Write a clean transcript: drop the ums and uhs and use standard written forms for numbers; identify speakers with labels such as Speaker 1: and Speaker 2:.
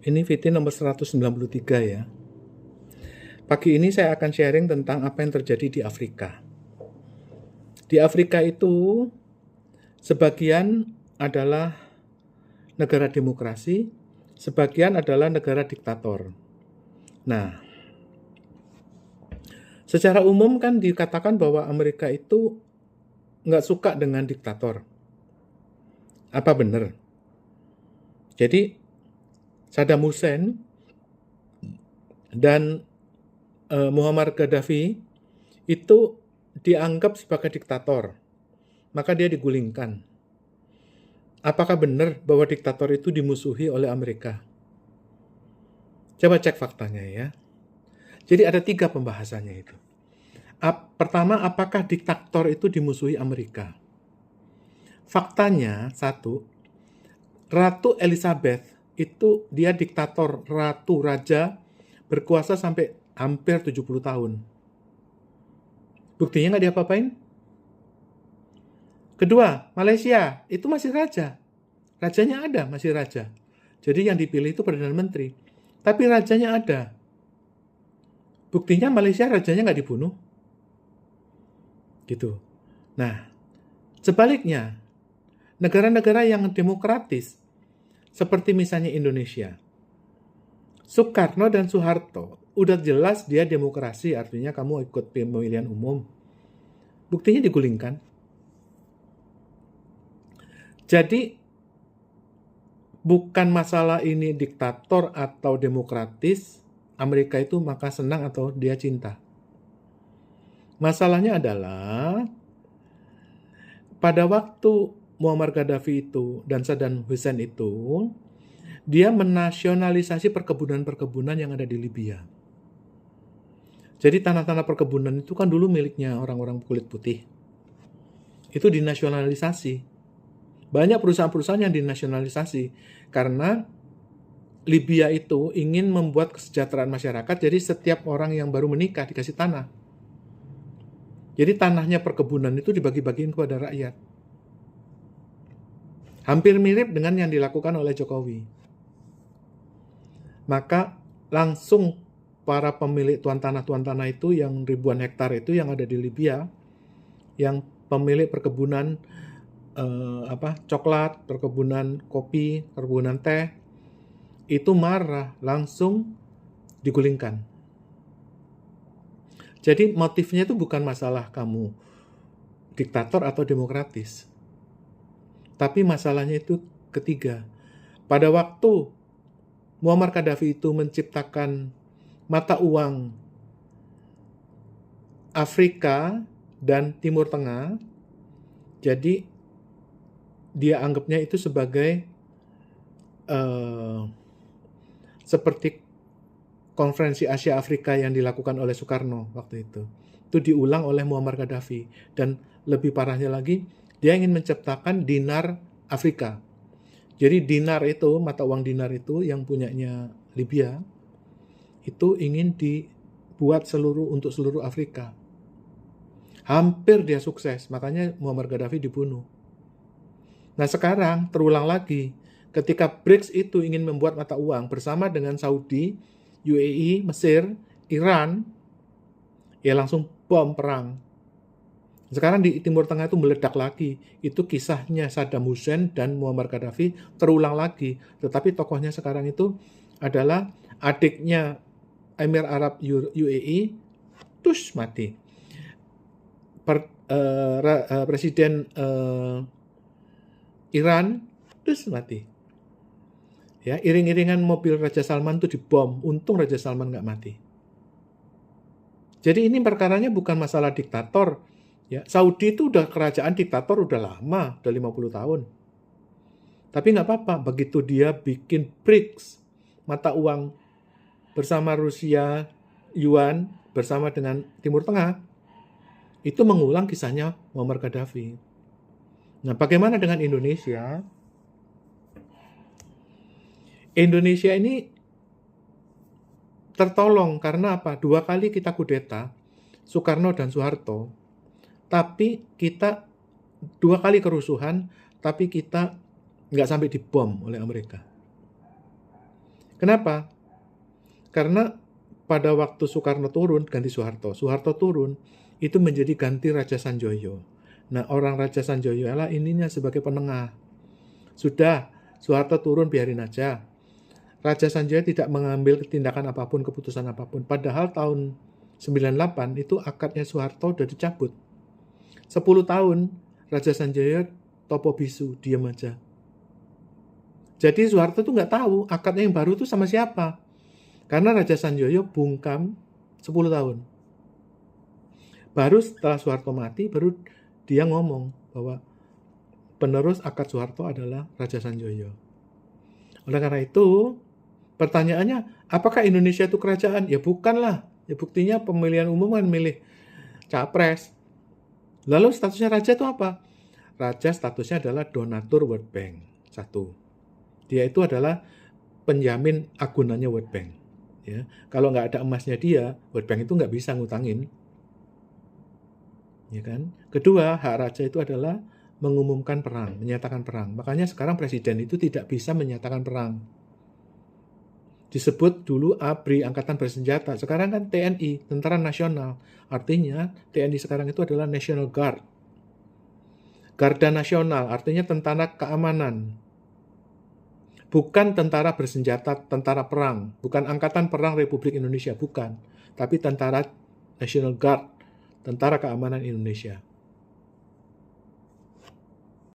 Speaker 1: Ini VT nomor 193 ya. Pagi ini saya akan sharing tentang apa yang terjadi di Afrika. Di Afrika itu sebagian adalah negara demokrasi, sebagian adalah negara diktator. Nah, secara umum kan dikatakan bahwa Amerika itu nggak suka dengan diktator. Apa benar? Jadi Saddam Hussein dan Muammar Gaddafi itu dianggap sebagai diktator, maka dia digulingkan. Apakah benar bahwa diktator itu dimusuhi oleh Amerika? Coba cek faktanya ya. Jadi ada 3 pembahasannya itu. Pertama, apakah diktator itu dimusuhi Amerika? Faktanya, 1, Ratu Elizabeth itu dia diktator, ratu raja berkuasa sampai hampir 70 tahun. Buktinya nggak diapa-apain? Kedua, Malaysia itu masih raja. Rajanya ada, masih raja. Jadi yang dipilih itu Perdana Menteri. Tapi rajanya ada. Buktinya Malaysia rajanya nggak dibunuh. Gitu. Nah, sebaliknya, negara-negara yang demokratis, seperti misalnya Indonesia, Soekarno dan Soeharto, udah jelas dia demokrasi, artinya kamu ikut pemilihan umum. Buktinya digulingkan. Jadi, bukan masalah ini diktator atau demokratis, Amerika itu maka senang atau dia cinta. Masalahnya adalah, pada waktu Muammar Gaddafi itu dan Saddam Hussein itu, dia menasionalisasi perkebunan-perkebunan yang ada di Libya. Jadi tanah-tanah perkebunan itu kan dulu miliknya orang-orang kulit putih. Itu dinasionalisasi. Banyak perusahaan-perusahaan yang dinasionalisasi karena Libya itu ingin membuat kesejahteraan masyarakat, jadi setiap orang yang baru menikah dikasih tanah. Jadi tanahnya perkebunan itu dibagi-bagiin kepada rakyat. Hampir mirip dengan yang dilakukan oleh Jokowi. Maka langsung para pemilik tuan tanah itu yang ribuan hektar itu yang ada di Libya, yang pemilik perkebunan coklat, perkebunan kopi, perkebunan teh, itu marah, langsung digulingkan. Jadi motifnya itu bukan masalah kamu diktator atau demokratis. Tapi masalahnya itu ketiga. Pada waktu Muammar Gaddafi itu menciptakan mata uang Afrika dan Timur Tengah, jadi dia anggapnya itu sebagai seperti konferensi Asia Afrika yang dilakukan oleh Soekarno waktu itu. Itu diulang oleh Muammar Gaddafi. Dan lebih parahnya lagi, dia ingin menciptakan dinar Afrika. Jadi dinar itu, mata uang dinar itu yang punyanya Libya, itu ingin dibuat untuk seluruh Afrika. Hampir dia sukses, makanya Muammar Gaddafi dibunuh. Nah sekarang terulang lagi, ketika BRICS itu ingin membuat mata uang bersama dengan Saudi, UAE, Mesir, Iran, ya langsung bom perang. Sekarang di Timur Tengah itu meledak lagi. Itu kisahnya Saddam Hussein dan Muammar Gaddafi terulang lagi. Tetapi tokohnya sekarang itu adalah adiknya Emir Arab UAE, terus mati. Presiden Iran, terus mati. Ya, iring-iringan mobil Raja Salman itu dibom. Untung Raja Salman nggak mati. Jadi ini perkaranya bukan masalah diktator. Ya, Saudi itu udah kerajaan diktator udah lama, udah 50 tahun. Tapi nggak apa-apa, begitu dia bikin BRICS, mata uang bersama Rusia, Yuan, bersama dengan Timur Tengah, itu mengulang kisahnya Muammar Gaddafi. Nah, bagaimana dengan Indonesia? Indonesia ini tertolong karena apa? 2 kali kita kudeta, Soekarno dan Soeharto, tapi kita 2 kali kerusuhan, tapi kita nggak sampai dibom oleh Amerika. Kenapa? Karena pada waktu Soekarno turun, ganti Soeharto. Soeharto turun, itu menjadi ganti Raja Sanjoyo. Nah, orang Raja Sanjoyo lah ininya sebagai penengah. Sudah, Soeharto turun, biarin aja. Raja Sanjaya tidak mengambil tindakan apapun, keputusan apapun. Padahal tahun 98 itu akadnya Soeharto udah dicabut. 10 tahun Raja Sanjaya topo bisu, diam aja. Jadi Soeharto tuh nggak tahu akadnya yang baru itu sama siapa. Karena Raja Sanjoyo bungkam 10 tahun. Baru setelah Soeharto mati, baru dia ngomong bahwa penerus akad Soeharto adalah Raja Sanjoyo. Oleh karena itu, pertanyaannya, apakah Indonesia itu kerajaan? Ya bukanlah. Ya buktinya pemilihan umum kan milih capres. Lalu statusnya raja itu apa? Raja statusnya adalah donatur World Bank. Satu. Dia itu adalah penjamin agunannya World Bank. Ya, kalau nggak ada emasnya dia, World Bank itu nggak bisa ngutangin. Ya kan? Kedua, hak raja itu adalah mengumumkan perang, menyatakan perang. Makanya sekarang presiden itu tidak bisa menyatakan perang. Disebut dulu ABRI, Angkatan Bersenjata. Sekarang kan TNI, Tentara Nasional. Artinya TNI sekarang itu adalah National Guard. Garda Nasional, artinya tentara keamanan. Bukan tentara bersenjata, tentara perang. Bukan Angkatan Perang Republik Indonesia, bukan. Tapi tentara National Guard, Tentara Keamanan Indonesia.